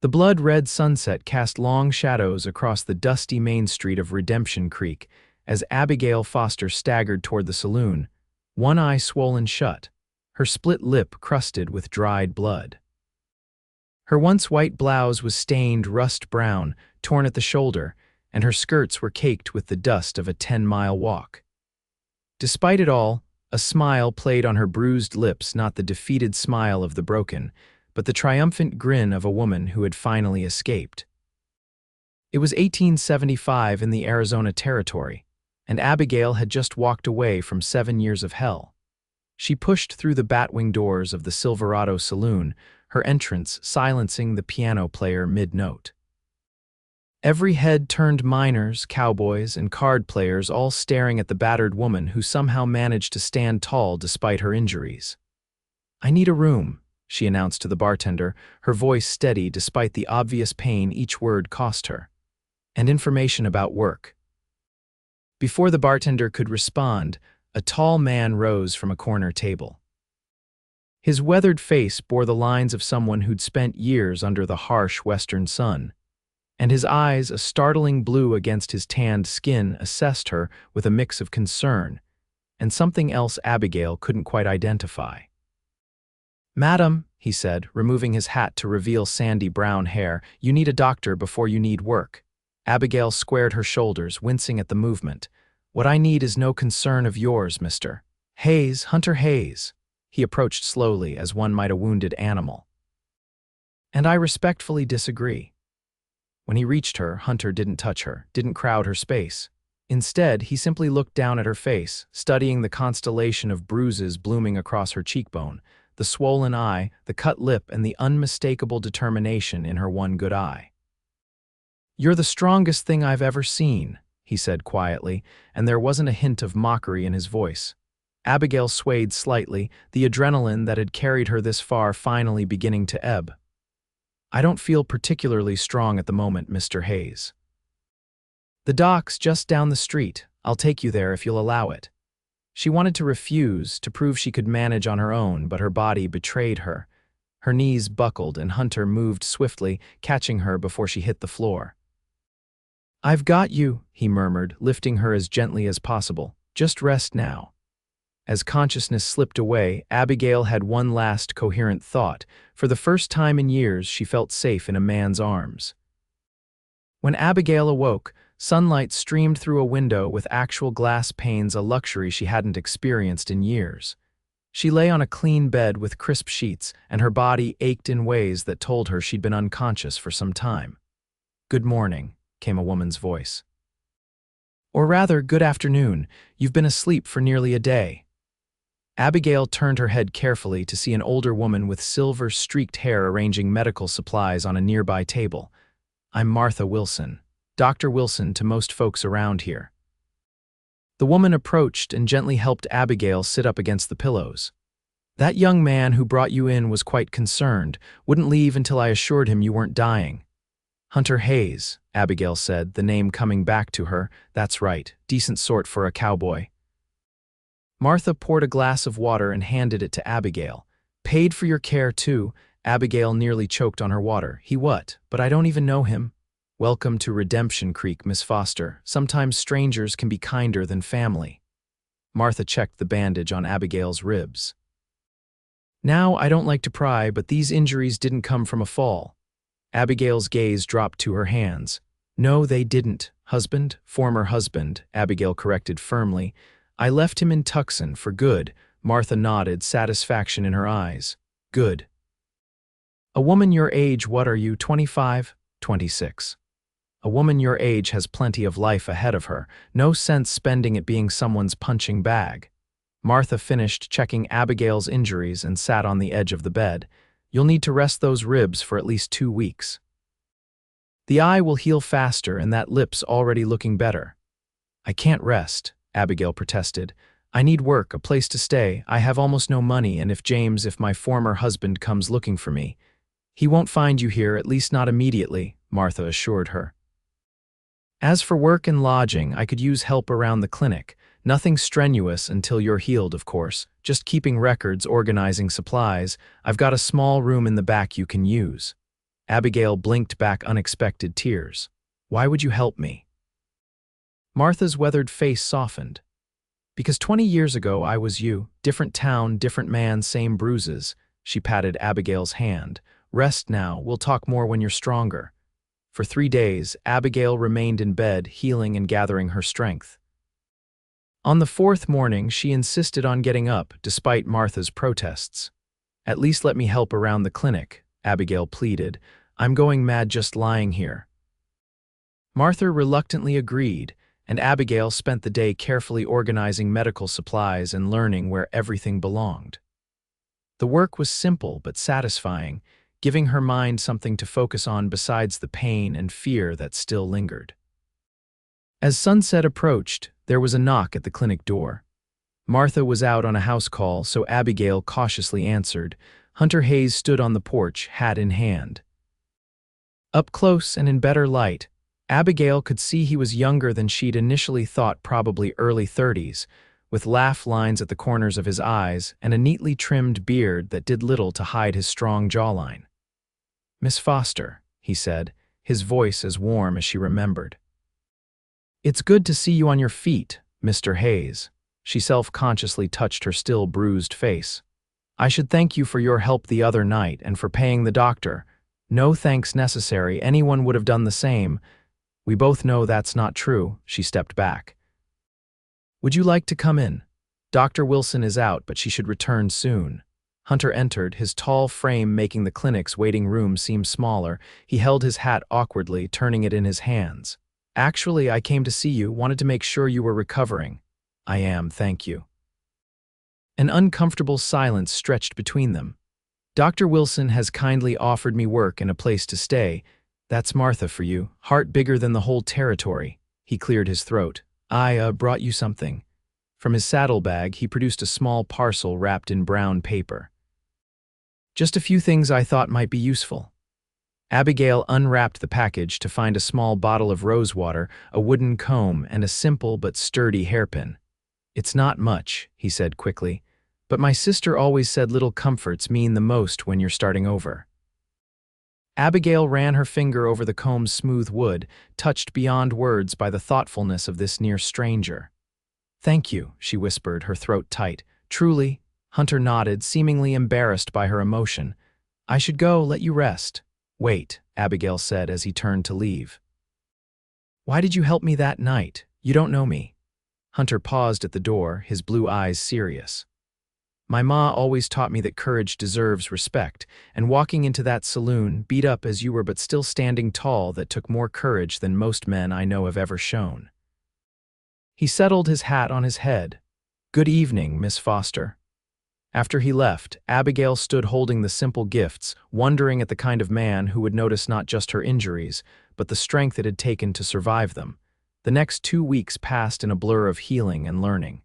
The blood-red sunset cast long shadows across the dusty main street of Redemption Creek as Abigail Foster staggered toward the saloon, one eye swollen shut, her split lip crusted with dried blood. Her once white blouse was stained rust brown, torn at the shoulder, and her skirts were caked with the dust of a 10-mile walk. Despite it all, a smile played on her bruised lips, not the defeated smile of the broken, but the triumphant grin of a woman who had finally escaped. It was 1875 in the Arizona Territory, and Abigail had just walked away from 7 years of hell. She pushed through the batwing doors of the Silverado Saloon, her entrance silencing the piano player mid-note. Every head turned miners, cowboys, and card players, all staring at the battered woman who somehow managed to stand tall despite her injuries. "I need a room," she announced to the bartender, her voice steady despite the obvious pain each word cost her. "And information about work." Before the bartender could respond, a tall man rose from a corner table. His weathered face bore the lines of someone who'd spent years under the harsh western sun, and his eyes, a startling blue against his tanned skin, assessed her with a mix of concern and something else Abigail couldn't quite identify. "Madam," he said, removing his hat to reveal sandy brown hair, "you need a doctor before you need work." Abigail squared her shoulders, wincing at the movement. "What I need is no concern of yours, Mr. Hayes, Hunter Hayes." He approached slowly, as one might a wounded animal. "And I respectfully disagree." When he reached her, Hunter didn't touch her, didn't crowd her space. Instead, he simply looked down at her face, studying the constellation of bruises blooming across her cheekbone, the swollen eye, the cut lip, and the unmistakable determination in her one good eye. "You're the strongest thing I've ever seen," he said quietly, and there wasn't a hint of mockery in his voice. Abigail swayed slightly, the adrenaline that had carried her this far finally beginning to ebb. "I don't feel particularly strong at the moment, Mr. Hayes." "The dock's just down the street. I'll take you there if you'll allow it." She wanted to refuse, to prove she could manage on her own, but her body betrayed her. Her knees buckled, and Hunter moved swiftly, catching her before she hit the floor. "I've got you," he murmured, lifting her as gently as possible. "Just rest now." As consciousness slipped away, Abigail had one last coherent thought. For the first time in years, she felt safe in a man's arms. When Abigail awoke, sunlight streamed through a window with actual glass panes, a luxury she hadn't experienced in years. She lay on a clean bed with crisp sheets, and her body ached in ways that told her she'd been unconscious for some time. "Good morning," came a woman's voice. "Or rather, good afternoon. You've been asleep for nearly a day." Abigail turned her head carefully to see an older woman with silver-streaked hair arranging medical supplies on a nearby table. "I'm Martha Wilson. Dr. Wilson to most folks around here." The woman approached and gently helped Abigail sit up against the pillows. "That young man who brought you in was quite concerned, wouldn't leave until I assured him you weren't dying." "Hunter Hayes," Abigail said, the name coming back to her. "That's right, decent sort for a cowboy." Martha poured a glass of water and handed it to Abigail. "Paid for your care, too." Abigail nearly choked on her water. "He what? But I don't even know him." "Welcome to Redemption Creek, Miss Foster. Sometimes strangers can be kinder than family." Martha checked the bandage on Abigail's ribs. "Now, I don't like to pry, but these injuries didn't come from a fall." Abigail's gaze dropped to her hands. "No, they didn't. Husband, former husband," Abigail corrected firmly. "I left him in Tucson for good." Martha nodded, satisfaction in her eyes. "Good." "A woman your age, what are you, 25? 26. A woman your age has plenty of life ahead of her. No sense spending it being someone's punching bag." Martha finished checking Abigail's injuries and sat on the edge of the bed. "You'll need to rest those ribs for at least 2 weeks. The eye will heal faster, and that lip's already looking better." "I can't rest," Abigail protested. "I need work, a place to stay. I have almost no money, and if my former husband comes looking for me, he won't find you here, at least not immediately," Martha assured her. "As for work and lodging, I could use help around the clinic. Nothing strenuous until you're healed, of course. Just keeping records, organizing supplies. I've got a small room in the back you can use." Abigail blinked back unexpected tears. Why would you help me? Martha's weathered face softened. Because 20 years ago I was you, different town, different man, same bruises. She patted Abigail's hand. Rest now, we'll talk more when you're stronger. For 3 days, Abigail remained in bed, healing and gathering her strength. On the 4th morning, she insisted on getting up, despite Martha's protests. At least let me help around the clinic, Abigail pleaded. I'm going mad just lying here. Martha reluctantly agreed, and Abigail spent the day carefully organizing medical supplies and learning where everything belonged. The work was simple but satisfying, giving her mind something to focus on besides the pain and fear that still lingered. As sunset approached, there was a knock at the clinic door. Martha was out on a house call, so Abigail cautiously answered. Hunter Hayes stood on the porch, hat in hand. Up close and in better light, Abigail could see he was younger than she'd initially thought, probably early 30s, with laugh lines at the corners of his eyes and a neatly trimmed beard that did little to hide his strong jawline. Miss Foster, he said, his voice as warm as she remembered. It's good to see you on your feet, Mr. Hayes. She self-consciously touched her still bruised face. I should thank you for your help the other night and for paying the doctor. No thanks necessary, anyone would have done the same. We both know that's not true. She stepped back. Would you like to come in? Dr. Wilson is out, but she should return soon. Hunter entered, his tall frame making the clinic's waiting room seem smaller. He held his hat awkwardly, turning it in his hands. Actually, I came to see you, wanted to make sure you were recovering. I am, thank you. An uncomfortable silence stretched between them. Dr. Wilson has kindly offered me work and a place to stay. That's Martha for you, heart bigger than the whole territory. He cleared his throat. I brought you something. From his saddlebag, he produced a small parcel wrapped in brown paper. Just a few things I thought might be useful. Abigail unwrapped the package to find a small bottle of rosewater, a wooden comb, and a simple but sturdy hairpin. It's not much, he said quickly, but my sister always said little comforts mean the most when you're starting over. Abigail ran her finger over the comb's smooth wood, touched beyond words by the thoughtfulness of this near stranger. Thank you, she whispered, her throat tight. Truly, Hunter nodded, seemingly embarrassed by her emotion. I should go, let you rest. Wait, Abigail said as he turned to leave. Why did you help me that night? You don't know me. Hunter paused at the door, his blue eyes serious. My ma always taught me that courage deserves respect, and walking into that saloon, beat up as you were but still standing tall, that took more courage than most men I know have ever shown. He settled his hat on his head. Good evening, Miss Foster. After he left, Abigail stood holding the simple gifts, wondering at the kind of man who would notice not just her injuries, but the strength it had taken to survive them. The next 2 weeks passed in a blur of healing and learning.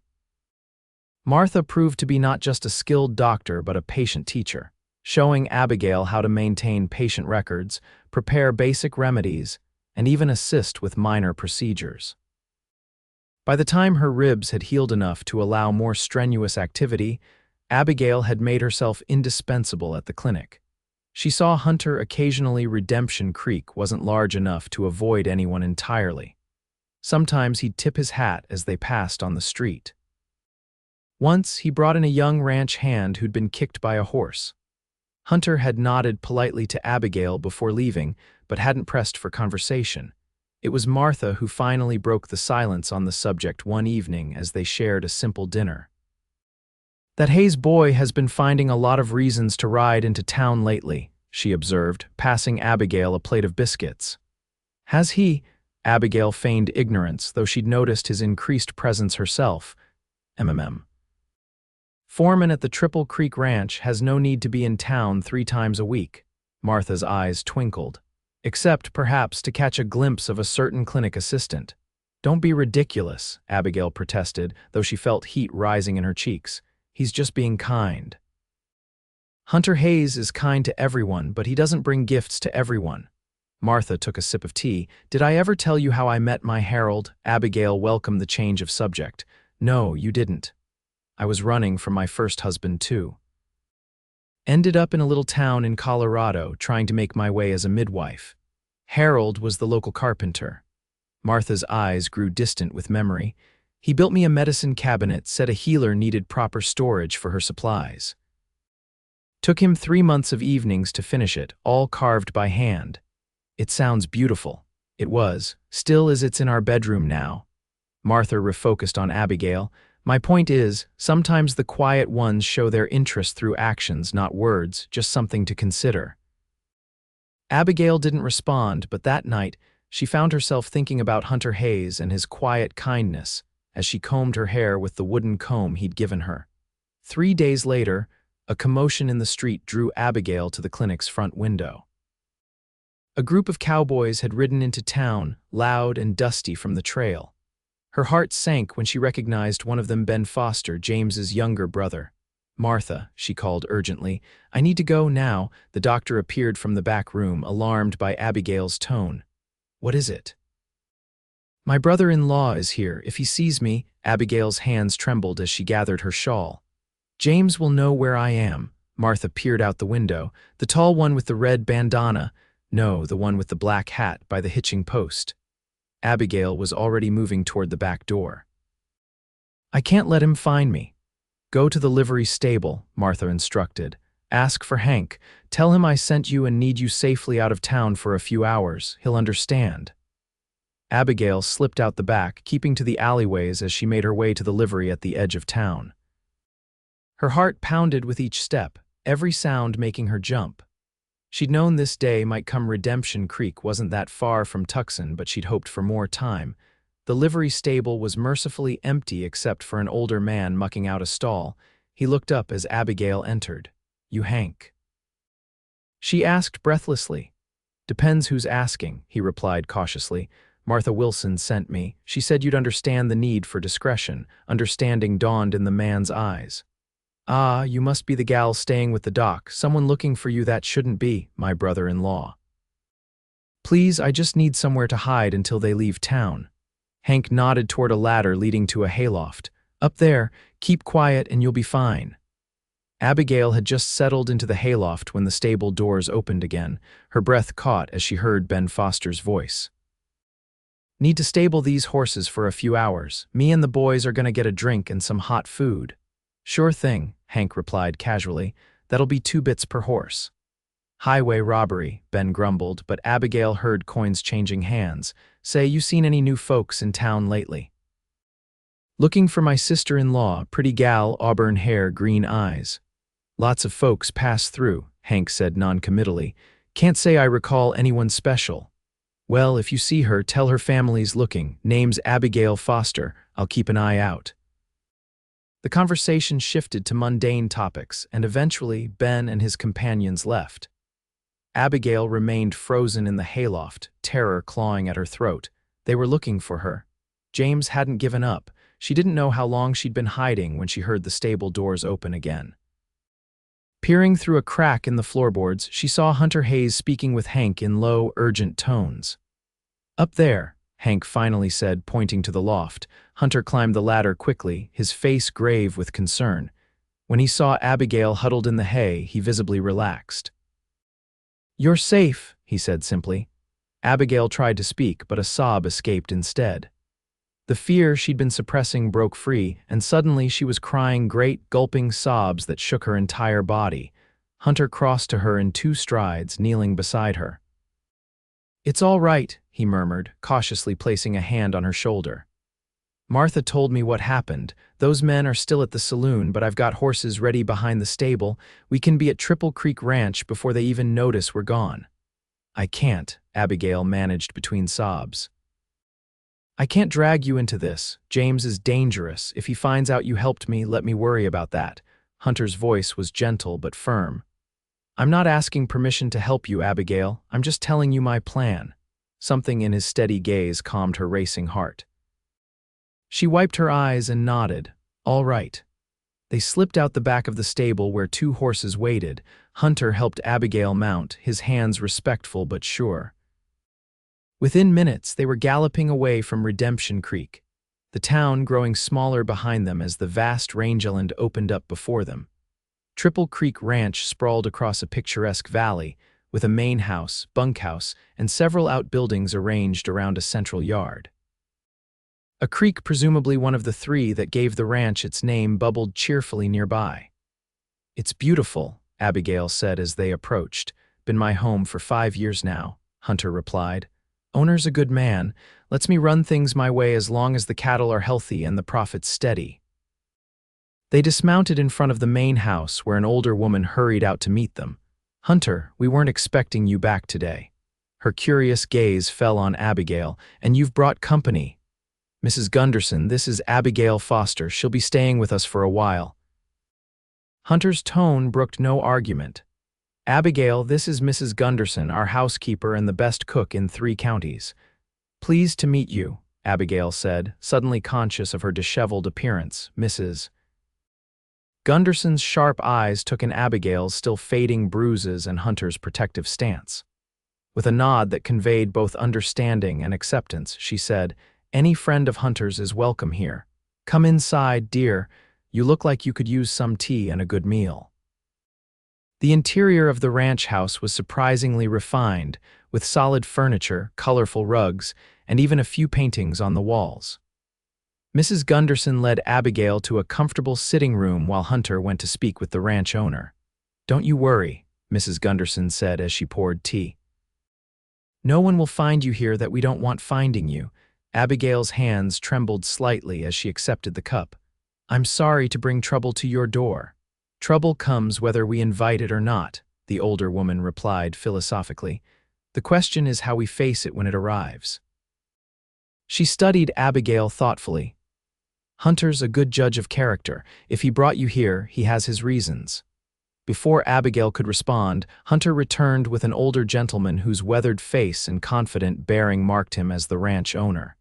Martha proved to be not just a skilled doctor but a patient teacher, showing Abigail how to maintain patient records, prepare basic remedies, and even assist with minor procedures. By the time her ribs had healed enough to allow more strenuous activity, Abigail had made herself indispensable at the clinic. She saw Hunter occasionally. Redemption Creek wasn't large enough to avoid anyone entirely. Sometimes he'd tip his hat as they passed on the street. Once, he brought in a young ranch hand who'd been kicked by a horse. Hunter had nodded politely to Abigail before leaving, but hadn't pressed for conversation. It was Martha who finally broke the silence on the subject one evening as they shared a simple dinner. That Hayes boy has been finding a lot of reasons to ride into town lately, she observed, passing Abigail a plate of biscuits. Has he? Abigail feigned ignorance, though she'd noticed his increased presence herself. Foreman at the Triple Creek Ranch has no need to be in town 3 times a week. Martha's eyes twinkled. Except, perhaps, to catch a glimpse of a certain clinic assistant. Don't be ridiculous, Abigail protested, though she felt heat rising in her cheeks. He's just being kind. Hunter Hayes is kind to everyone, but he doesn't bring gifts to everyone. Martha took a sip of tea. Did I ever tell you how I met my Harold? Abigail welcomed the change of subject. No, you didn't. I was running from my first husband, too. Ended up in a little town in Colorado trying to make my way as a midwife. Harold was the local carpenter. Martha's eyes grew distant with memory. He built me a medicine cabinet, said a healer needed proper storage for her supplies. Took him 3 months of evenings to finish it, all carved by hand. It sounds beautiful. It was, still as it's in our bedroom now. Martha refocused on Abigail. My point is, sometimes the quiet ones show their interest through actions, not words, just something to consider. Abigail didn't respond, but that night, she found herself thinking about Hunter Hayes and his quiet kindness as she combed her hair with the wooden comb he'd given her. 3 days later, a commotion in the street drew Abigail to the clinic's front window. A group of cowboys had ridden into town, loud and dusty from the trail. Her heart sank when she recognized one of them, Ben Foster, James's younger brother. "Martha," she called urgently, "I need to go now." The doctor appeared from the back room, alarmed by Abigail's tone. "What is it?" "My brother-in-law is here. If he sees me," Abigail's hands trembled as she gathered her shawl. "James will know where I am." Martha peered out the window. "The tall one with the red bandana." "No, the one with the black hat by the hitching post." Abigail was already moving toward the back door. "I can't let him find me." "Go to the livery stable," Martha instructed. "Ask for Hank. Tell him I sent you and need you safely out of town for a few hours. He'll understand." Abigail slipped out the back, keeping to the alleyways as she made her way to the livery at the edge of town. Her heart pounded with each step, every sound making her jump. She'd known this day might come. Redemption Creek wasn't that far from Tucson, but she'd hoped for more time. The livery stable was mercifully empty except for an older man mucking out a stall. He looked up as Abigail entered. "You Hank?" She asked breathlessly. "Depends who's asking," he replied cautiously. "Martha Wilson sent me. She said you'd understand the need for discretion." Understanding dawned in the man's eyes. "Ah, you must be the gal staying with the doc. Someone looking for you. That shouldn't be my brother-in-law." "Please, I just need somewhere to hide until they leave town." Hank nodded toward a ladder leading to a hayloft. "Up there, keep quiet and you'll be fine." Abigail had just settled into the hayloft when the stable doors opened again. Her breath caught as she heard Ben Foster's voice. "Need to stable these horses for a few hours. Me and the boys are gonna get a drink and some hot food." "Sure thing," Hank replied casually. "That'll be 2 bits per horse." "Highway robbery," Ben grumbled, but Abigail heard coins changing hands. "Say, you seen any new folks in town lately?" "Looking for my sister-in-law, pretty gal, auburn hair, green eyes." "Lots of folks pass through," Hank said noncommittally. "Can't say I recall anyone special." "Well, if you see her, tell her family's looking. Name's Abigail Foster. I'll keep an eye out." The conversation shifted to mundane topics, and eventually Ben and his companions left. Abigail remained frozen in the hayloft, terror clawing at her throat. They were looking for her. James hadn't given up. She didn't know how long she'd been hiding when she heard the stable doors open again. Peering through a crack in the floorboards, she saw Hunter Hayes speaking with Hank in low, urgent tones. "Up there," Hank finally said, pointing to the loft. Hunter climbed the ladder quickly, his face grave with concern. When he saw Abigail huddled in the hay, he visibly relaxed. "You're safe," he said simply. Abigail tried to speak, but a sob escaped instead. The fear she'd been suppressing broke free, and suddenly she was crying great, gulping sobs that shook her entire body. Hunter crossed to her in 2 strides, kneeling beside her. "It's all right," he murmured, cautiously placing a hand on her shoulder. "Martha told me what happened. Those men are still at the saloon, but I've got horses ready behind the stable. We can be at Triple Creek Ranch before they even notice we're gone." "I can't," Abigail managed between sobs. "I can't drag you into this. James is dangerous. If he finds out you helped me, let me worry about that." Hunter's voice was gentle but firm. "I'm not asking permission to help you, Abigail. I'm just telling you my plan." Something in his steady gaze calmed her racing heart. She wiped her eyes and nodded. "All right." They slipped out the back of the stable where 2 horses waited. Hunter helped Abigail mount, his hands respectful but sure. Within minutes, they were galloping away from Redemption Creek, the town growing smaller behind them as the vast rangeland opened up before them. Triple Creek Ranch sprawled across a picturesque valley, with a main house, bunkhouse, and several outbuildings arranged around a central yard. A creek, presumably one of the three that gave the ranch its name, bubbled cheerfully nearby. "It's beautiful," Abigail said as they approached. "Been my home for 5 years now," Hunter replied. "Owner's a good man, lets me run things my way as long as the cattle are healthy and the profits steady." They dismounted in front of the main house where an older woman hurried out to meet them. "Hunter, we weren't expecting you back today." Her curious gaze fell on Abigail. "And you've brought company." "Mrs. Gunderson, this is Abigail Foster. She'll be staying with us for a while." Hunter's tone brooked no argument. "Abigail, this is Mrs. Gunderson, our housekeeper and the best cook in 3 counties. Pleased to meet you," Abigail said, suddenly conscious of her disheveled appearance. "Mrs. Gunderson's sharp eyes took in Abigail's still fading bruises and Hunter's protective stance. With a nod that conveyed both understanding and acceptance, she said, "Any friend of Hunter's is welcome here. Come inside, dear. You look like you could use some tea and a good meal." The interior of the ranch house was surprisingly refined, with solid furniture, colorful rugs, and even a few paintings on the walls. Mrs. Gunderson led Abigail to a comfortable sitting room while Hunter went to speak with the ranch owner. "Don't you worry," Mrs. Gunderson said as she poured tea. "No one will find you here that we don't want finding you." Abigail's hands trembled slightly as she accepted the cup. "I'm sorry to bring trouble to your door." "Trouble comes whether we invite it or not," the older woman replied philosophically. "The question is how we face it when it arrives." She studied Abigail thoughtfully. "Hunter's a good judge of character. If he brought you here, he has his reasons." Before Abigail could respond, Hunter returned with an older gentleman whose weathered face and confident bearing marked him as the ranch owner.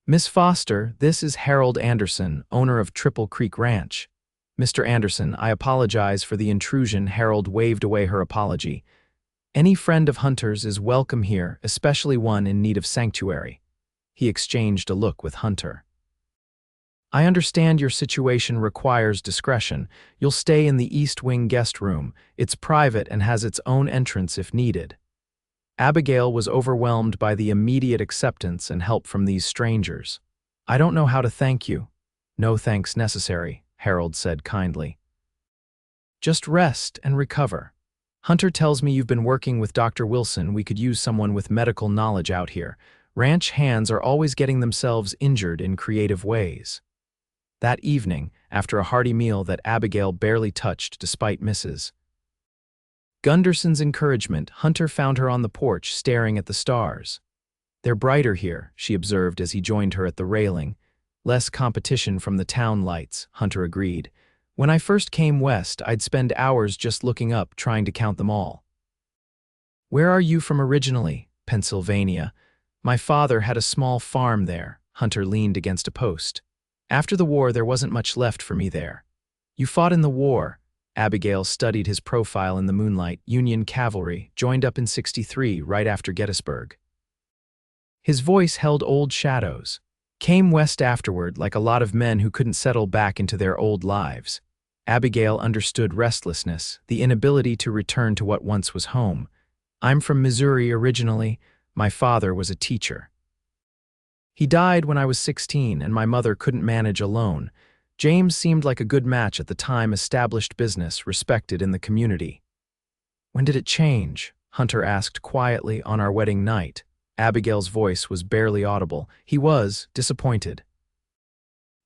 "Miss Foster, this is Harold Anderson, owner of Triple Creek Ranch." "Mr. Anderson, I apologize for the intrusion." Harold waved away her apology. "Any friend of Hunter's is welcome here, especially one in need of sanctuary." He exchanged a look with Hunter. "I understand your situation requires discretion. You'll stay in the East Wing guest room. It's private and has its own entrance if needed." Abigail was overwhelmed by the immediate acceptance and help from these strangers. "I don't know how to thank you." "No thanks necessary," Harold said kindly. "Just rest and recover. Hunter tells me you've been working with Dr. Wilson. We could use someone with medical knowledge out here. Ranch hands are always getting themselves injured in creative ways." That evening, after a hearty meal that Abigail barely touched despite Mrs. Gunderson's encouragement, Hunter found her on the porch staring at the stars. "They're brighter here," she observed as he joined her at the railing. "Less competition from the town lights," Hunter agreed. "When I first came west, I'd spend hours just looking up, trying to count them all." "Where are you from originally?" "Pennsylvania. My father had a small farm there." Hunter leaned against a post. "After the war, there wasn't much left for me there." "You fought in the war." Abigail studied his profile in the moonlight. "Union cavalry, joined up in '63, right after Gettysburg." His voice held old shadows. "Came west afterward, like a lot of men who couldn't settle back into their old lives." Abigail understood restlessness, the inability to return to what once was home. "I'm from Missouri originally. My father was a teacher. He died when I was 16 and my mother couldn't manage alone. James seemed like a good match at the time, established business, respected in the community." "When did it change?" Hunter asked quietly. "On our wedding night." Abigail's voice was barely audible. "He was disappointed."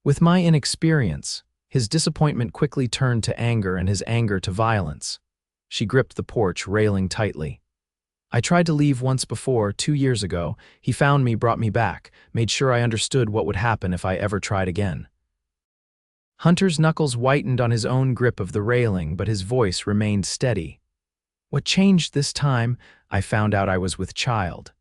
"With my inexperience." His disappointment quickly turned to anger and his anger to violence. She gripped the porch railing tightly. "I tried to leave once before, 2 years ago. He found me, brought me back, made sure I understood what would happen if I ever tried again." Hunter's knuckles whitened on his own grip of the railing, but his voice remained steady. "What changed this time? I found out I was with child."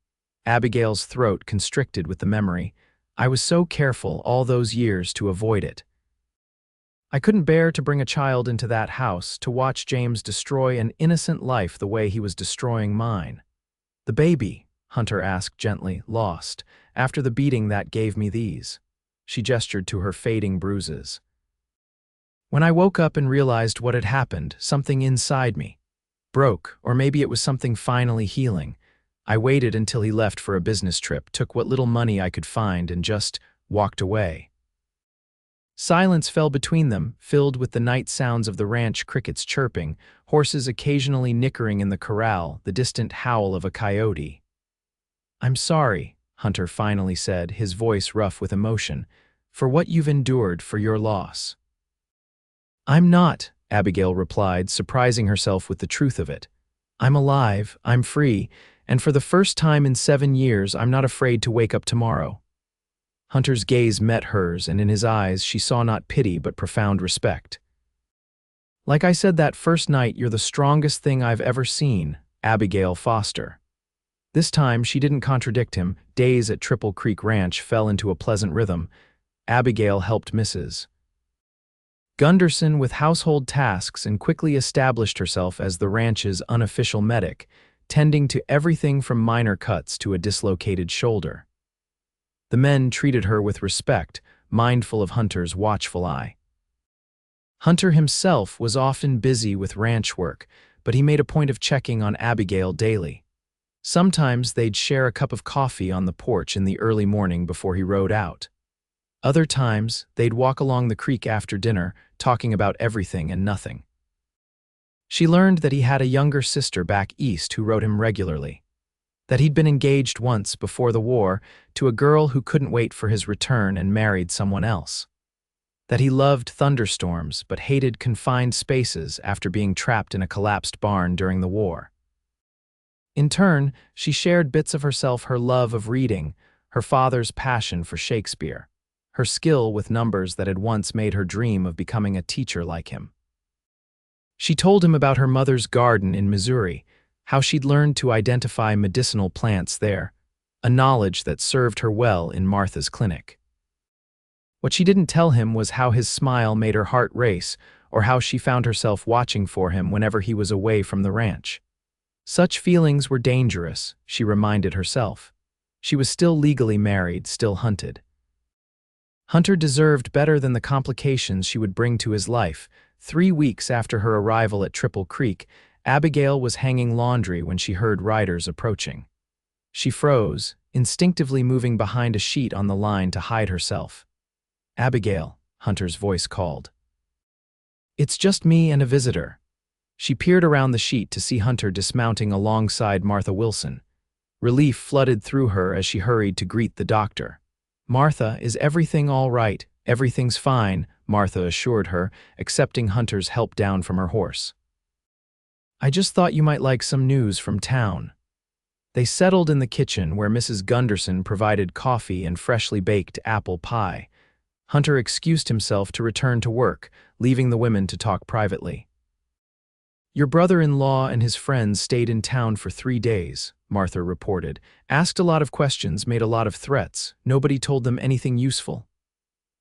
Abigail's throat constricted with the memory. "I was so careful all those years to avoid it. I couldn't bear to bring a child into that house, to watch James destroy an innocent life the way he was destroying mine." "The baby?" Hunter asked gently, lost. "After the beating that gave me these." She gestured to her fading bruises. When I woke up and realized what had happened, something inside me broke, or maybe it was something finally healing. I waited until he left for a business trip, took what little money I could find, and just walked away. Silence fell between them, filled with the night sounds of the ranch crickets chirping, horses occasionally nickering in the corral, the distant howl of a coyote. "I'm sorry," Hunter finally said, his voice rough with emotion, "for what you've endured, for your loss." "I'm not," Abigail replied, surprising herself with the truth of it. "I'm alive, I'm free, and for the first time in 7 years, I'm not afraid to wake up tomorrow." Hunter's gaze met hers, and in his eyes she saw not pity but profound respect. "Like I said that first night, you're the strongest thing I've ever seen, Abigail Foster." This time she didn't contradict him. Days at Triple Creek Ranch fell into a pleasant rhythm. Abigail helped Mrs. Gunderson with household tasks and quickly established herself as the ranch's unofficial medic, tending to everything from minor cuts to a dislocated shoulder. The men treated her with respect, mindful of Hunter's watchful eye. Hunter himself was often busy with ranch work, but he made a point of checking on Abigail daily. Sometimes they'd share a cup of coffee on the porch in the early morning before he rode out. Other times, they'd walk along the creek after dinner, talking about everything and nothing. She learned that he had a younger sister back east who wrote him regularly, that he'd been engaged once before the war to a girl who couldn't wait for his return and married someone else, that he loved thunderstorms but hated confined spaces after being trapped in a collapsed barn during the war. In turn, she shared bits of herself, her love of reading, her father's passion for Shakespeare, her skill with numbers that had once made her dream of becoming a teacher like him. She told him about her mother's garden in Missouri, how she'd learned to identify medicinal plants there, a knowledge that served her well in Martha's clinic. What she didn't tell him was how his smile made her heart race, or how she found herself watching for him whenever he was away from the ranch. Such feelings were dangerous, she reminded herself. She was still legally married, still hunted. Hunter deserved better than the complications she would bring to his life. 3 weeks after her arrival at Triple Creek, Abigail was hanging laundry when she heard riders approaching. She froze, instinctively moving behind a sheet on the line to hide herself. "Abigail," Hunter's voice called. "It's just me and a visitor." She peered around the sheet to see Hunter dismounting alongside Martha Wilson. Relief flooded through her as she hurried to greet the doctor. "Martha, is everything all right?" "Everything's fine," Martha assured her, accepting Hunter's help down from her horse. "I just thought you might like some news from town." They settled in the kitchen where Mrs. Gunderson provided coffee and freshly baked apple pie. Hunter excused himself to return to work, leaving the women to talk privately. "Your brother-in-law and his friends stayed in town for 3 days, Martha reported. "Asked a lot of questions, made a lot of threats. Nobody told them anything useful."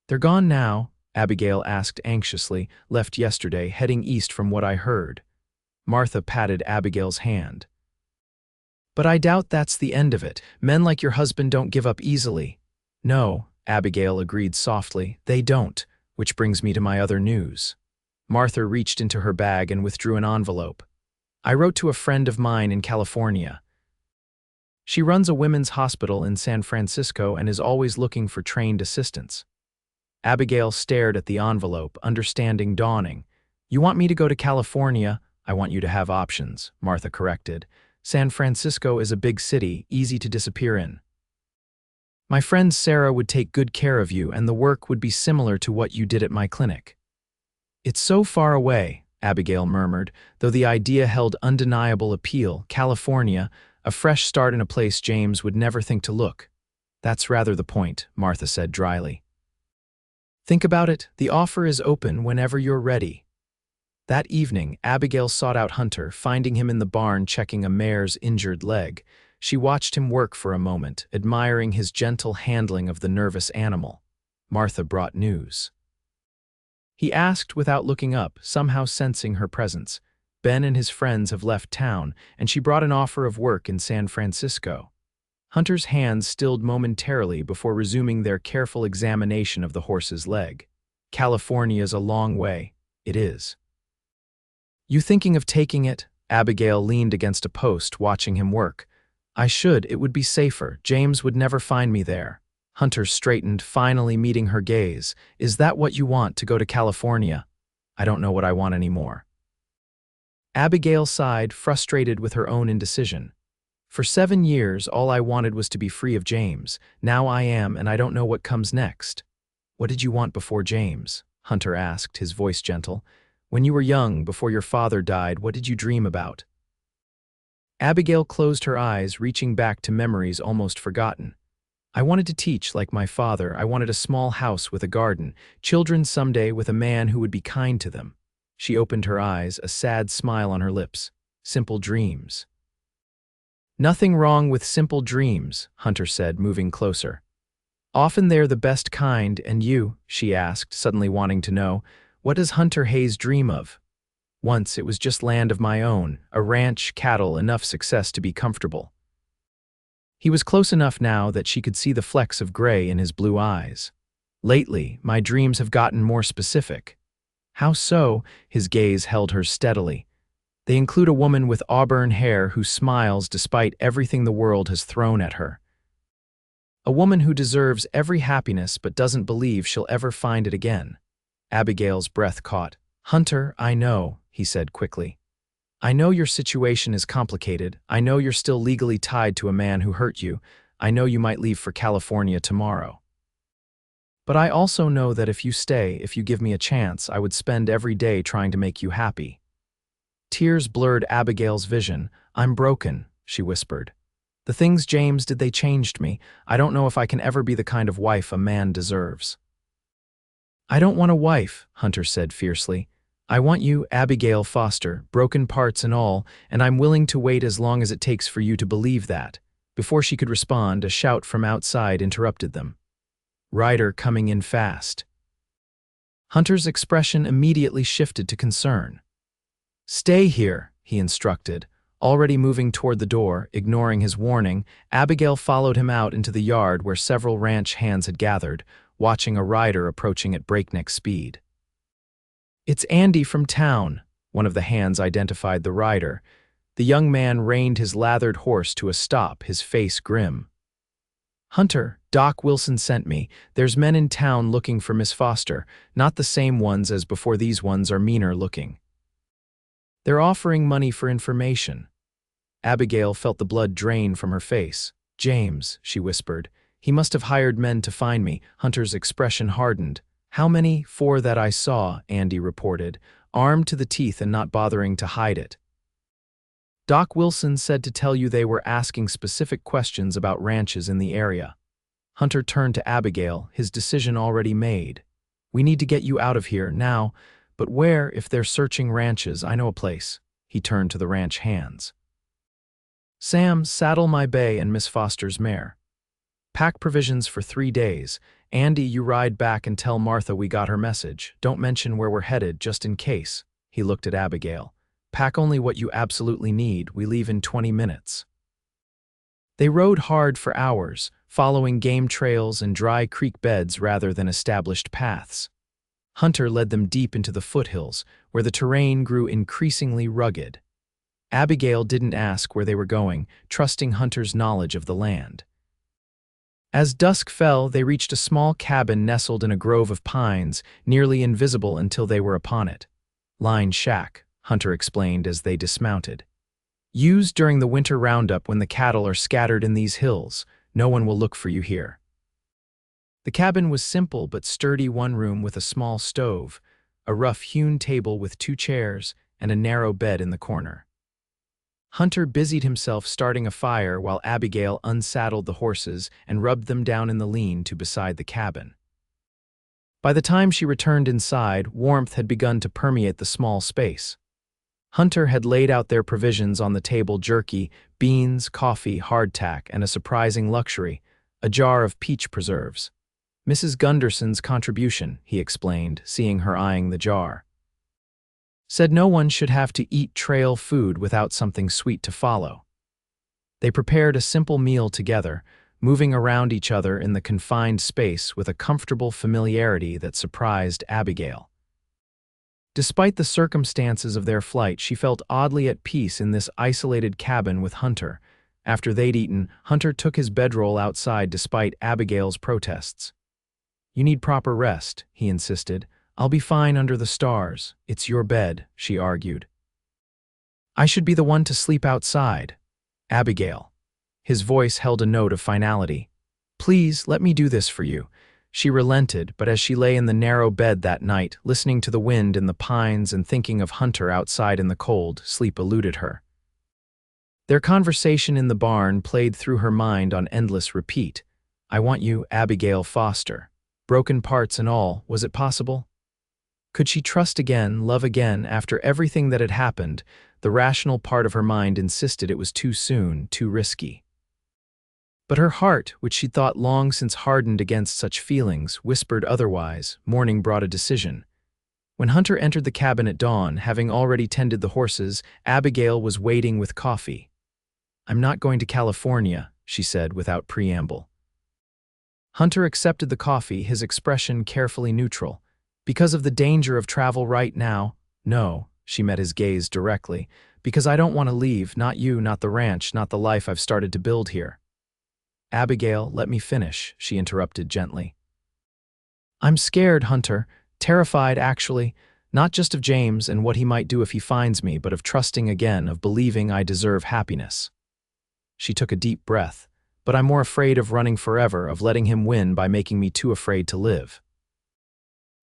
"They're gone now?" Abigail asked anxiously. "Left yesterday, heading east from what I heard." Martha patted Abigail's hand. "But I doubt that's the end of it. Men like your husband don't give up easily." "No," Abigail agreed softly, "they don't, which brings me to my other news." Martha reached into her bag and withdrew an envelope. "I wrote to a friend of mine in California. She runs a women's hospital in San Francisco and is always looking for trained assistants." Abigail stared at the envelope, understanding dawning. "You want me to go to California?" "I want you to have options," Martha corrected. "San Francisco is a big city, easy to disappear in. My friend Sarah would take good care of you, and the work would be similar to what you did at my clinic." "It's so far away," Abigail murmured, though the idea held undeniable appeal. California, a fresh start in a place James would never think to look. "That's rather the point," Martha said dryly. "Think about it. The offer is open whenever you're ready." That evening, Abigail sought out Hunter, finding him in the barn checking a mare's injured leg. She watched him work for a moment, admiring his gentle handling of the nervous animal. Martha brought news. He asked without looking up, somehow sensing her presence. "Ben and his friends have left town, and she brought an offer of work in San Francisco." Hunter's hands stilled momentarily before resuming their careful examination of the horse's leg. "California's a long way." It is. You thinking of taking it? Abigail leaned against a post, watching him work. I should, it would be safer. James would never find me there. Hunter straightened, finally meeting her gaze. Is that what you want, to go to California? I don't know what I want anymore. Abigail sighed, frustrated with her own indecision. For 7 years, all I wanted was to be free of James. Now I am, and I don't know what comes next. What did you want before James? Hunter asked, his voice gentle. When you were young, before your father died, what did you dream about? Abigail closed her eyes, reaching back to memories almost forgotten. I wanted to teach like my father. I wanted a small house with a garden, children someday with a man who would be kind to them. She opened her eyes, a sad smile on her lips. Simple dreams. Nothing wrong with simple dreams, Hunter said, moving closer. Often they're the best kind, and you, she asked, suddenly wanting to know, what does Hunter Hayes dream of? Once it was just land of my own, a ranch, cattle, enough success to be comfortable. He was close enough now that she could see the flecks of gray in his blue eyes. Lately, my dreams have gotten more specific. How so? His gaze held hers steadily. They include a woman with auburn hair who smiles despite everything the world has thrown at her. A woman who deserves every happiness but doesn't believe she'll ever find it again. Abigail's breath caught. Hunter, I know, he said quickly. I know your situation is complicated. I know you're still legally tied to a man who hurt you. I know you might leave for California tomorrow. But I also know that if you stay, if you give me a chance, I would spend every day trying to make you happy. Tears blurred Abigail's vision. I'm broken, she whispered. The things James did, they changed me. I don't know if I can ever be the kind of wife a man deserves. I don't want a wife, Hunter said fiercely. I want you, Abigail Foster, broken parts and all, and I'm willing to wait as long as it takes for you to believe that. Before she could respond, a shout from outside interrupted them. Ryder coming in fast. Hunter's expression immediately shifted to concern. Stay here, he instructed. Already moving toward the door, ignoring his warning, Abigail followed him out into the yard where several ranch hands had gathered, watching a rider approaching at breakneck speed. It's Andy from town, one of the hands identified the rider. The young man reined his lathered horse to a stop, his face grim. Hunter, Doc Wilson sent me. There's men in town looking for Miss Foster, not the same ones as before. These ones are meaner looking. They're offering money for information. Abigail felt the blood drain from her face. James, she whispered. He must have hired men to find me. Hunter's expression hardened. How many? 4 that I saw, Andy reported, armed to the teeth and not bothering to hide it. Doc Wilson said to tell you they were asking specific questions about ranches in the area. Hunter turned to Abigail, his decision already made. We need to get you out of here now, but where, if they're searching ranches? I know a place. He turned to the ranch hands. Sam, saddle my bay and Miss Foster's mare. Pack provisions for 3 days. Andy, you ride back and tell Martha we got her message. Don't mention where we're headed, just in case. He looked at Abigail. Pack only what you absolutely need. We leave in 20 minutes. They rode hard for hours, following game trails and dry creek beds rather than established paths. Hunter led them deep into the foothills, where the terrain grew increasingly rugged. Abigail didn't ask where they were going, trusting Hunter's knowledge of the land. As dusk fell, they reached a small cabin nestled in a grove of pines, nearly invisible until they were upon it. Line shack, Hunter explained as they dismounted. Used during the winter roundup when the cattle are scattered in these hills. No one will look for you here. The cabin was simple but sturdy, one room with a small stove, a rough-hewn table with 2 chairs, and a narrow bed in the corner. Hunter busied himself starting a fire while Abigail unsaddled the horses and rubbed them down in the lean-to beside the cabin. By the time she returned inside, warmth had begun to permeate the small space. Hunter had laid out their provisions on the table: jerky, beans, coffee, hardtack, and a surprising luxury, a jar of peach preserves. Mrs. Gunderson's contribution, he explained, seeing her eyeing the jar. Said no one should have to eat trail food without something sweet to follow. They prepared a simple meal together, moving around each other in the confined space with a comfortable familiarity that surprised Abigail. Despite the circumstances of their flight, she felt oddly at peace in this isolated cabin with Hunter. After they'd eaten, Hunter took his bedroll outside despite Abigail's protests. "You need proper rest," he insisted. "I'll be fine under the stars. It's your bed," she argued. "I should be the one to sleep outside." "Abigail." His voice held a note of finality. "Please, let me do this for you." She relented, but as she lay in the narrow bed that night, listening to the wind in the pines and thinking of Hunter outside in the cold, sleep eluded her. Their conversation in the barn played through her mind on endless repeat. "I want you, Abigail Foster." Broken parts and all, was it possible? Could she trust again, love again, after everything that had happened? The rational part of her mind insisted it was too soon, too risky. But her heart, which she thought long since hardened against such feelings, whispered otherwise. Morning brought a decision. When Hunter entered the cabin at dawn, having already tended the horses, Abigail was waiting with coffee. "I'm not going to California," she said without preamble. Hunter accepted the coffee, his expression carefully neutral. "Because of the danger of travel right now?" "No," she met his gaze directly. "Because I don't want to leave, not you, not the ranch, not the life I've started to build here." "Abigail, let me finish," she interrupted gently. "I'm scared, Hunter, terrified actually, not just of James and what he might do if he finds me, but of trusting again, of believing I deserve happiness." She took a deep breath. "But I'm more afraid of running forever, of letting him win by making me too afraid to live."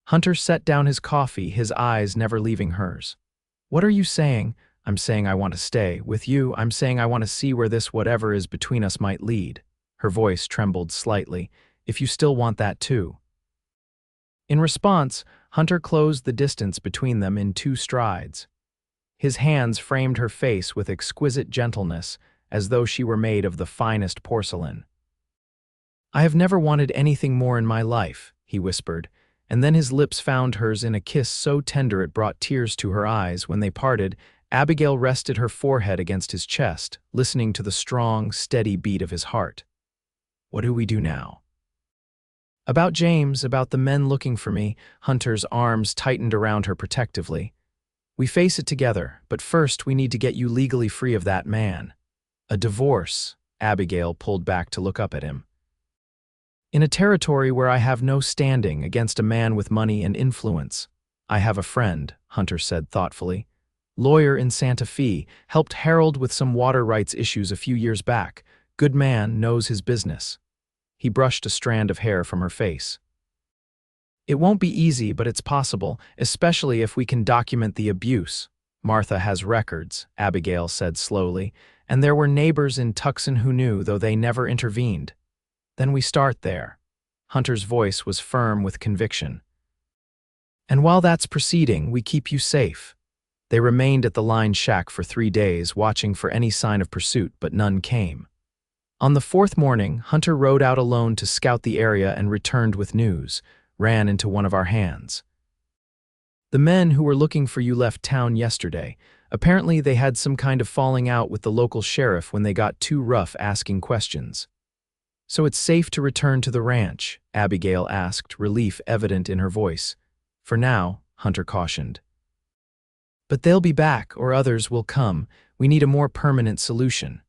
Hunter set down his coffee, his eyes never leaving hers. "What are you saying?" "I'm saying I want to stay with you. I'm saying I want to see where this whatever is between us might lead." Her voice trembled slightly. "If you still want that too." In response, Hunter closed the distance between them in 2 strides. His hands framed her face with exquisite gentleness, as though she were made of the finest porcelain. "I have never wanted anything more in my life," he whispered, and then his lips found hers in a kiss so tender it brought tears to her eyes. When they parted, Abigail rested her forehead against his chest, listening to the strong, steady beat of his heart. "What do we do now?" "About James, about the men looking for me." Hunter's arms tightened around her protectively. "We face it together, but first we need to get you legally free of that man." "A divorce," Abigail pulled back to look up at him. "In a territory where I have no standing against a man with money and influence." "I have a friend," Hunter said thoughtfully. "Lawyer in Santa Fe, helped Harold with some water rights issues a few years back. Good man, knows his business." He brushed a strand of hair from her face. "It won't be easy, but it's possible, especially if we can document the abuse." "Martha has records," Abigail said slowly, "and there were neighbors in Tucson who knew, though they never intervened." "Then we start there." Hunter's voice was firm with conviction. "And while that's proceeding, we keep you safe." They remained at the line shack for 3 days, watching for any sign of pursuit, but none came. On the 4th morning, Hunter rode out alone to scout the area and returned with news. "Ran into one of our hands. The men who were looking for you left town yesterday. Apparently they had some kind of falling out with the local sheriff when they got too rough asking questions." "So it's safe to return to the ranch?" Abigail asked, relief evident in her voice. "For now," Hunter cautioned. "But they'll be back, or others will come. We need a more permanent solution."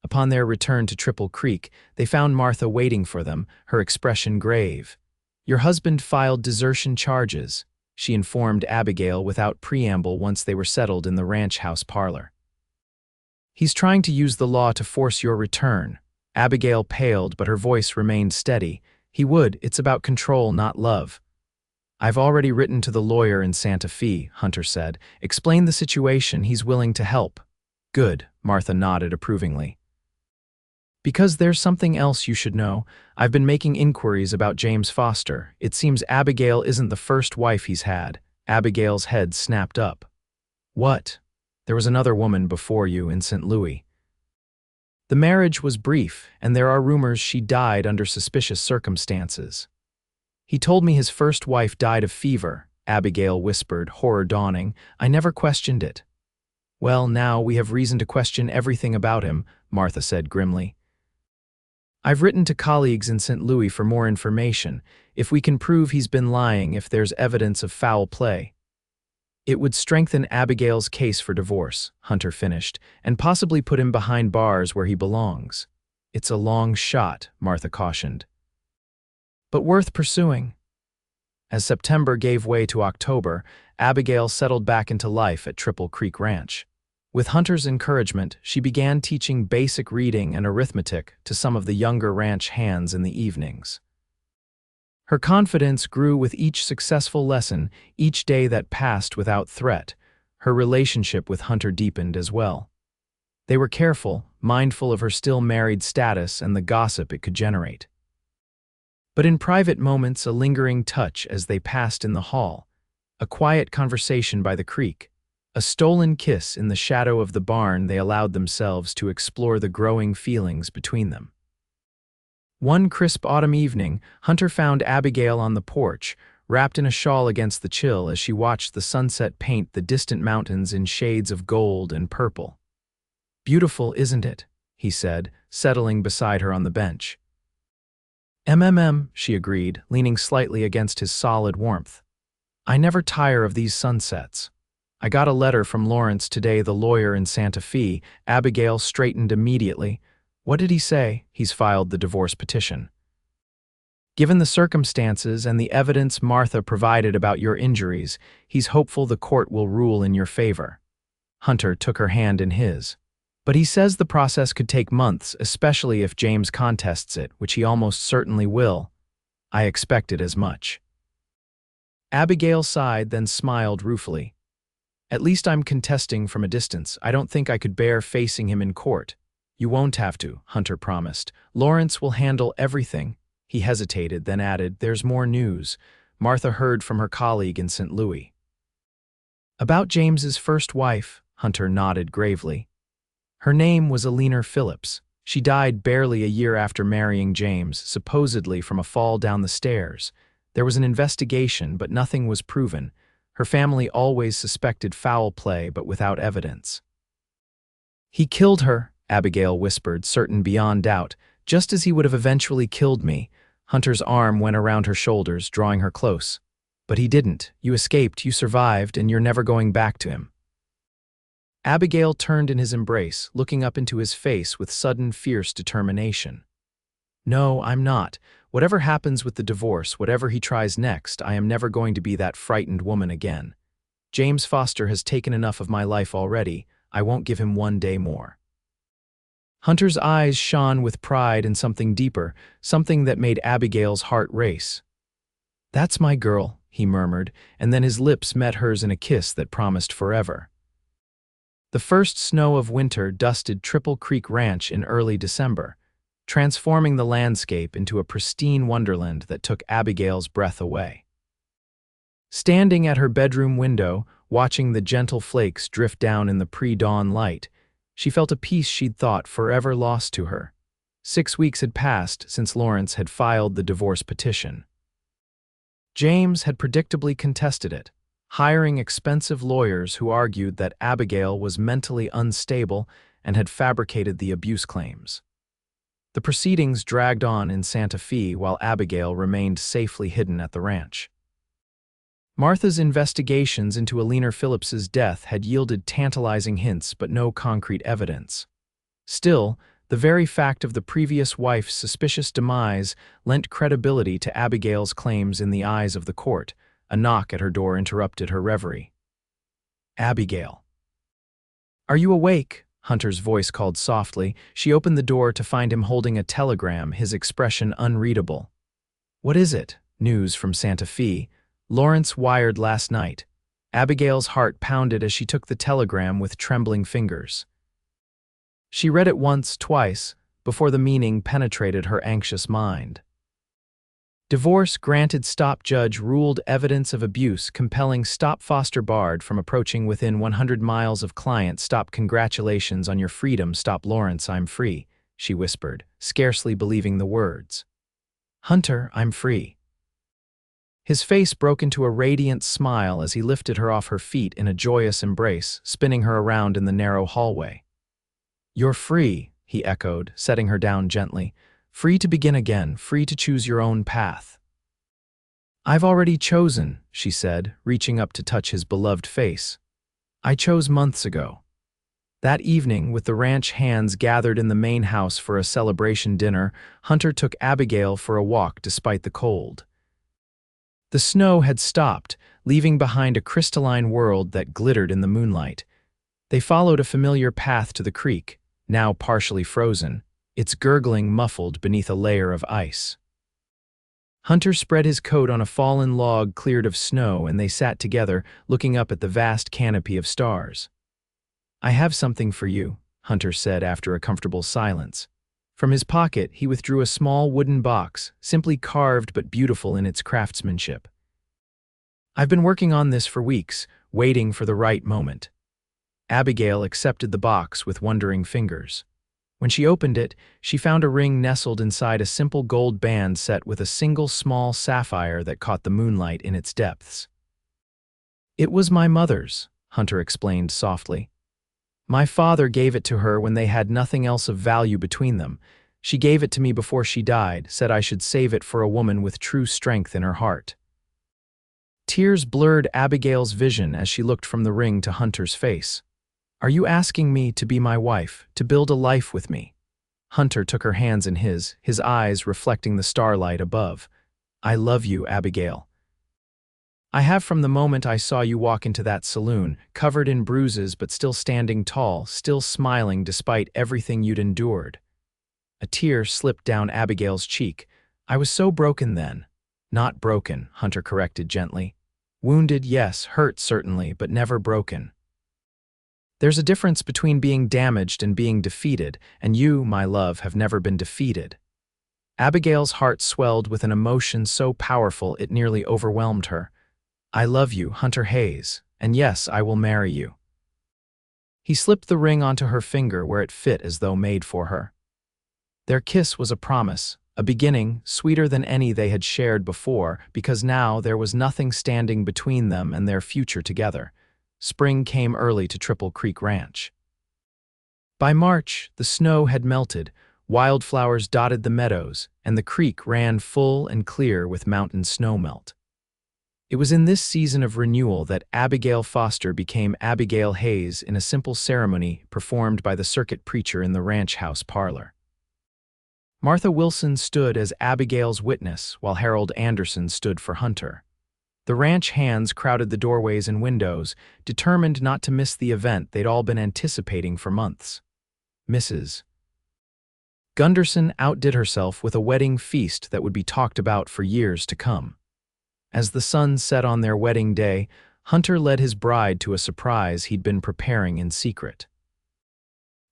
Upon their return to Triple Creek, they found Martha waiting for them, her expression grave. "Your husband filed desertion charges," she informed Abigail without preamble once they were settled in the ranch house parlor. "He's trying to use the law to force your return." Abigail paled, but her voice remained steady. "He would. It's about control, not love." "I've already written to the lawyer in Santa Fe," Hunter said. "Explain the situation. He's willing to help." "Good," Martha nodded approvingly. "Because there's something else you should know. I've been making inquiries about James Foster. It seems Abigail isn't the first wife he's had." Abigail's head snapped up. "What?" "There was another woman before you in St. Louis. The marriage was brief, and there are rumors she died under suspicious circumstances." "He told me his first wife died of fever," Abigail whispered, horror dawning. "I never questioned it." "Well, now we have reason to question everything about him," Martha said grimly. "I've written to colleagues in St. Louis for more information. If we can prove he's been lying, if there's evidence of foul play." It would strengthen Abigail's case for divorce, Hunter finished, and possibly put him behind bars where he belongs. It's a long shot, Martha cautioned. But worth pursuing. As September gave way to October, Abigail settled back into life at Triple Creek Ranch. With Hunter's encouragement, she began teaching basic reading and arithmetic to some of the younger ranch hands in the evenings. Her confidence grew with each successful lesson, each day that passed without threat. Her relationship with Hunter deepened as well. They were careful, mindful of her still married status and the gossip it could generate. But in private moments, a lingering touch as they passed in the hall, a quiet conversation by the creek, a stolen kiss in the shadow of the barn, they allowed themselves to explore the growing feelings between them. One crisp autumn evening, Hunter found Abigail on the porch, wrapped in a shawl against the chill as she watched the sunset paint the distant mountains in shades of gold and purple. "Beautiful, isn't it?" he said, settling beside her on the bench. She agreed, leaning slightly against his solid warmth. "I never tire of these sunsets. I got a letter from Lawrence today, the lawyer in Santa Fe." Abigail straightened immediately. "What did he say?" "He's filed the divorce petition. Given the circumstances and the evidence Martha provided about your injuries, he's hopeful the court will rule in your favor." Hunter took her hand in his. "But he says the process could take months, especially if James contests it, which he almost certainly will." "I expected as much." Abigail sighed, then smiled ruefully. "At least I'm contesting from a distance. I don't think I could bear facing him in court." "You won't have to," Hunter promised. "Lawrence will handle everything." He hesitated, then added, "There's more news." Martha heard from her colleague in St. Louis. "About James's first wife," Hunter nodded gravely. "Her name was Eleanor Phillips. She died barely a year after marrying James, supposedly from a fall down the stairs. There was an investigation, but nothing was proven. Her family always suspected foul play, but without evidence." "He killed her," Abigail whispered, certain beyond doubt, "just as he would have eventually killed me." Hunter's arm went around her shoulders, drawing her close. "But he didn't. You escaped, you survived, and you're never going back to him." Abigail turned in his embrace, looking up into his face with sudden, fierce determination. "No, I'm not. Whatever happens with the divorce, whatever he tries next, I am never going to be that frightened woman again. James Foster has taken enough of my life already. I won't give him one day more." Hunter's eyes shone with pride and something deeper, something that made Abigail's heart race. "That's my girl," he murmured, and then his lips met hers in a kiss that promised forever. The first snow of winter dusted Triple Creek Ranch in early December, transforming the landscape into a pristine wonderland that took Abigail's breath away. Standing at her bedroom window, watching the gentle flakes drift down in the pre-dawn light, she felt a peace she'd thought forever lost to her. 6 weeks had passed since Lawrence had filed the divorce petition. James had predictably contested it, hiring expensive lawyers who argued that Abigail was mentally unstable and had fabricated the abuse claims. The proceedings dragged on in Santa Fe while Abigail remained safely hidden at the ranch. Martha's investigations into Eleanor Phillips's death had yielded tantalizing hints but no concrete evidence. Still, the very fact of the previous wife's suspicious demise lent credibility to Abigail's claims in the eyes of the court. A knock at her door interrupted her reverie. "Abigail." "Are you awake?" Hunter's voice called softly. She opened the door to find him holding a telegram, his expression unreadable. "What is it?" "News from Santa Fe. Lawrence wired last night." Abigail's heart pounded as she took the telegram with trembling fingers. She read it once, twice, before the meaning penetrated her anxious mind. "Divorce granted. Stop. Judge ruled evidence of abuse compelling. Stop. Foster barred from approaching within 100 miles of client. Stop. Congratulations on your freedom. Stop. Lawrence, I'm free," she whispered, scarcely believing the words. "Hunter, I'm free." His face broke into a radiant smile as he lifted her off her feet in a joyous embrace, spinning her around in the narrow hallway. "You're free," he echoed, setting her down gently. "Free to begin again, free to choose your own path." I've already chosen, she said, reaching up to touch his beloved face. I chose months ago. That evening, with the ranch hands gathered in the main house for a celebration dinner, Hunter took Abigail for a walk despite the cold. The snow had stopped, leaving behind a crystalline world that glittered in the moonlight. They followed a familiar path to the creek, now partially frozen, its gurgling muffled beneath a layer of ice. Hunter spread his coat on a fallen log cleared of snow, and they sat together, looking up at the vast canopy of stars. I have something for you, Hunter said after a comfortable silence. From his pocket, he withdrew a small wooden box, simply carved but beautiful in its craftsmanship. I've been working on this for weeks, waiting for the right moment. Abigail accepted the box with wondering fingers. When she opened it, she found a ring nestled inside a simple gold band set with a single small sapphire that caught the moonlight in its depths. It was my mother's, Hunter explained softly. My father gave it to her when they had nothing else of value between them. She gave it to me before she died, said I should save it for a woman with true strength in her heart. Tears blurred Abigail's vision as she looked from the ring to Hunter's face. Are you asking me to be my wife, to build a life with me? Hunter took her hands in his eyes reflecting the starlight above. I love you, Abigail. I have from the moment I saw you walk into that saloon, covered in bruises but still standing tall, still smiling despite everything you'd endured. A tear slipped down Abigail's cheek. I was so broken then. Not broken, Hunter corrected gently. Wounded, yes, hurt certainly, but never broken. There's a difference between being damaged and being defeated, and you, my love, have never been defeated. Abigail's heart swelled with an emotion so powerful it nearly overwhelmed her. I love you, Hunter Hayes, and yes, I will marry you. He slipped the ring onto her finger where it fit as though made for her. Their kiss was a promise, a beginning sweeter than any they had shared before, because now there was nothing standing between them and their future together. Spring came early to Triple Creek Ranch. By March, the snow had melted, wildflowers dotted the meadows, and the creek ran full and clear with mountain snowmelt. It was in this season of renewal that Abigail Foster became Abigail Hayes in a simple ceremony performed by the circuit preacher in the ranch house parlor. Martha Wilson stood as Abigail's witness, while Harold Anderson stood for Hunter. The ranch hands crowded the doorways and windows, determined not to miss the event they'd all been anticipating for months. Mrs. Gunderson outdid herself with a wedding feast that would be talked about for years to come. As the sun set on their wedding day, Hunter led his bride to a surprise he'd been preparing in secret.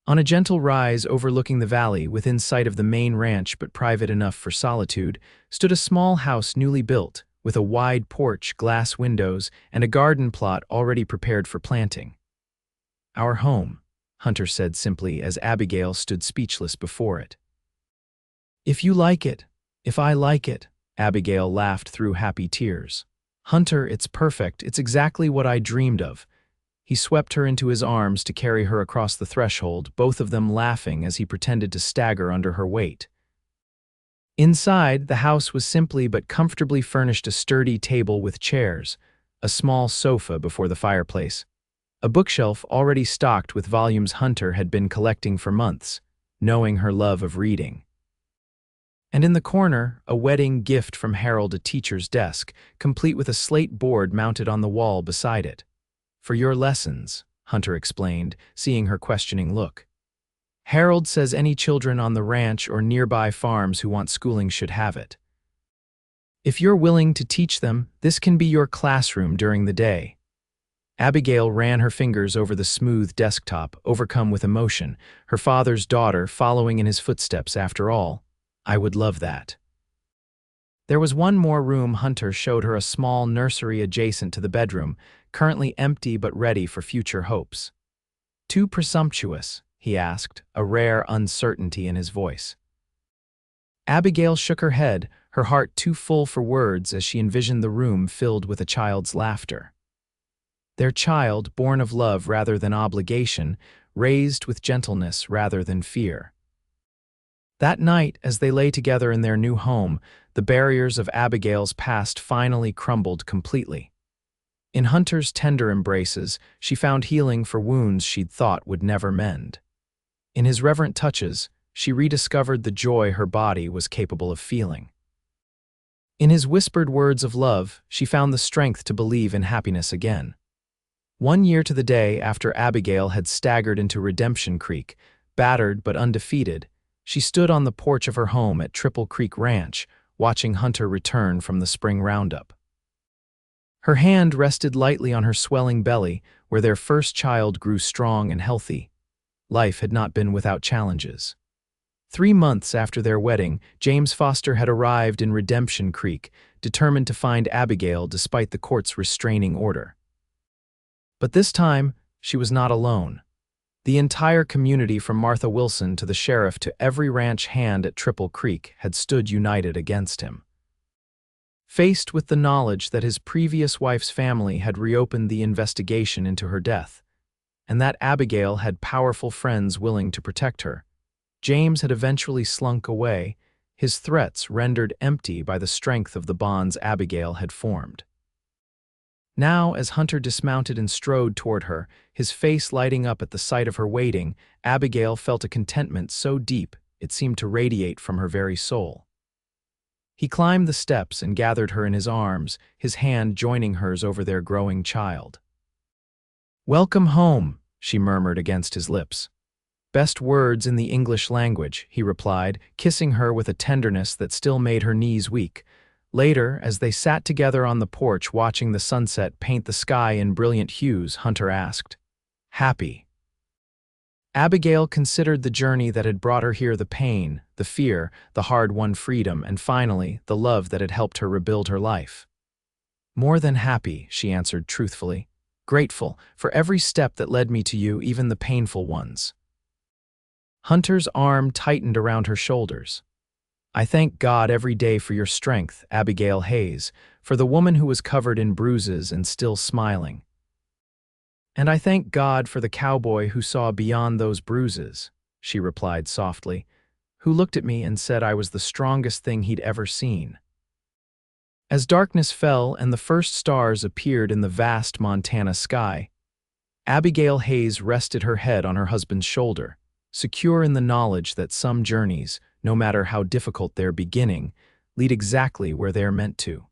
On a gentle rise overlooking the valley, within sight of the main ranch but private enough for solitude, stood a small house newly built, with a wide porch, glass windows, and a garden plot already prepared for planting. Our home, Hunter said simply as Abigail stood speechless before it. If you like it, if I like it, Abigail laughed through happy tears. Hunter, it's perfect, it's exactly what I dreamed of. He swept her into his arms to carry her across the threshold, both of them laughing as he pretended to stagger under her weight. Inside, the house was simply but comfortably furnished: a sturdy table with chairs, a small sofa before the fireplace, a bookshelf already stocked with volumes Hunter had been collecting for months, knowing her love of reading. And in the corner, a wedding gift from Harold, a teacher's desk, complete with a slate board mounted on the wall beside it. For your lessons, Hunter explained, seeing her questioning look. Harold says any children on the ranch or nearby farms who want schooling should have it. If you're willing to teach them, this can be your classroom during the day. Abigail ran her fingers over the smooth desktop, overcome with emotion, her father's daughter following in his footsteps after all. I would love that. There was one more room. Hunter showed her, a small nursery adjacent to the bedroom, currently empty but ready for future hopes. Too presumptuous? He asked, a rare uncertainty in his voice. Abigail shook her head, her heart too full for words as she envisioned the room filled with a child's laughter. Their child, born of love rather than obligation, raised with gentleness rather than fear. That night, as they lay together in their new home, the barriers of Abigail's past finally crumbled completely. In Hunter's tender embraces, she found healing for wounds she'd thought would never mend. In his reverent touches, she rediscovered the joy her body was capable of feeling. In his whispered words of love, she found the strength to believe in happiness again. 1 year to the day after Abigail had staggered into Redemption Creek, battered but undefeated, she stood on the porch of her home at Triple Creek Ranch, watching Hunter return from the spring roundup. Her hand rested lightly on her swelling belly, where their first child grew strong and healthy. Life had not been without challenges. 3 months after their wedding, James Foster had arrived in Redemption Creek, determined to find Abigail despite the court's restraining order. But this time, she was not alone. The entire community, from Martha Wilson to the sheriff to every ranch hand at Triple Creek, had stood united against him. Faced with the knowledge that his previous wife's family had reopened the investigation into her death, and that Abigail had powerful friends willing to protect her, James had eventually slunk away, his threats rendered empty by the strength of the bonds Abigail had formed. Now, as Hunter dismounted and strode toward her, his face lighting up at the sight of her waiting, Abigail felt a contentment so deep it seemed to radiate from her very soul. He climbed the steps and gathered her in his arms, his hand joining hers over their growing child. "Welcome home," she murmured against his lips. "Best words in the English language," he replied, kissing her with a tenderness that still made her knees weak. Later, as they sat together on the porch watching the sunset paint the sky in brilliant hues, Hunter asked, "Happy?" Abigail considered the journey that had brought her here, the pain, the fear, the hard-won freedom, and finally, the love that had helped her rebuild her life. "More than happy," she answered truthfully. "Grateful for every step that led me to you, even the painful ones." Hunter's arm tightened around her shoulders. "I thank God every day for your strength, Abigail Hayes, for the woman who was covered in bruises and still smiling. And I thank God for the cowboy who saw beyond those bruises," she replied softly, "who looked at me and said I was the strongest thing he'd ever seen." As darkness fell and the first stars appeared in the vast Montana sky, Abigail Hayes rested her head on her husband's shoulder, secure in the knowledge that some journeys, no matter how difficult their beginning, lead exactly where they are meant to.